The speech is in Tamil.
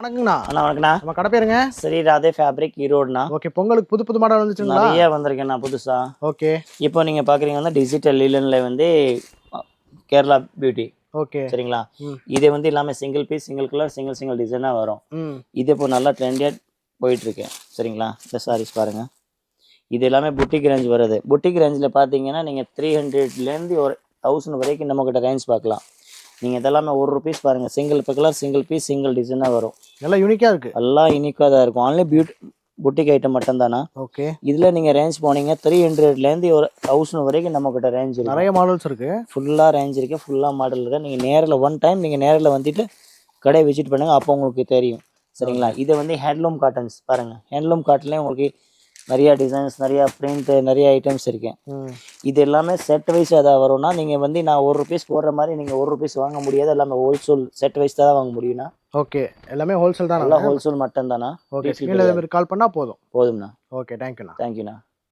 வணக்கங்கண்ணா. அண்ணா வணக்கண்ணா. நம்ம கடை பேருங்க? சரி ராதே ஃபேப்ரிக் ஈரோடுண்ணா. ஓகே. பொங்கலுக்கு புது புது மாடல் வந்துச்சுங்களா? நிறைய வந்திருக்கேண்ணா புதுசா. ஓகே. இப்போ நீங்க பாக்குறீங்க வந்து டிஜிட்டல் லீலன்ல வந்து கேரளா பியூட்டி. ஓகே. சரிங்களா? இது வந்து எல்லாமே single piece, single colour, single டிசைனா வரும். இது இப்போ நல்லா ட்ரெண்டியா போயிட்டு இருக்கு. சரிங்களா? இந்த சாரீஸ் பாருங்க. இது எல்லாமே புட்டிக் ரேஞ்ச் வருது. புட்டிக் ரேஞ்சில் பார்த்தீங்கன்னா நீங்கள் 300லேருந்து ஒரு 1000 வரைக்கும் நம்மக்கிட்ட ரேஞ்ச் பார்க்கலாம். நீங்கள் இதெல்லாமே ₹1 பாருங்கள். சிங்கிள் கலர், சிங்கிள் பீஸ், சிங்கிள் டிசைனாக வரும். நல்லா யூனிக்காக இருக்குது. எல்லாம் யூனிக்காக தான் இருக்கும். ஆன்லைன் புட்டிக் ஐட்டம் மட்டும்தானா? ஓகே. இதில் நீங்கள் ரேஞ்ச் போனீங்க 300லேருந்து ஒரு 1000 வரைக்கும் நம்மக்கிட்ட ரேஞ்ச் இருக்குது. நிறைய மாடல்ஸ் இருக்குது. ஃபுல்லாக ரேஞ்ச் இருக்குது, ஃபுல்லாக மாடல் இருக்குது. நீங்கள் நேரில் ஒன் டைம் நீங்கள் நேரில் வந்துட்டு கடையை விசிட் பண்ணுங்கள், அப்போ உங்களுக்கு தெரியும். சரிங்களா? இது வந்து ஹேண்ட்லூம் காட்டன்ஸ் பாருங்கள். ஹேண்ட்லூம் காட்டன்லேயே உங்களுக்கு நிறையா டிசைன்ஸ், நிறையா பிரிண்ட், நிறைய ஐட்டம்ஸ் இருக்கு. இது எல்லாமே செட் வைஸ் எதாவது வரும்னா நீங்கள் வந்து நான் ₹1 போடுற மாதிரி நீங்கள் ₹1 வாங்க முடியாது. எல்லாமே ஹோல்சேல் செட் வைஸ் தான் வாங்க முடியும்னா. ஓகே. எல்லாமே ஹோல்சேல் தான். எல்லாம் ஹோல்சேல் மட்டும் தானா? ஓகே. ஸ்க்ரீனில் கால் பண்ணால் போதும்ண்ணா. ஓகே. தேங்க்யூண்ணா. தேங்க்யூண்ணா.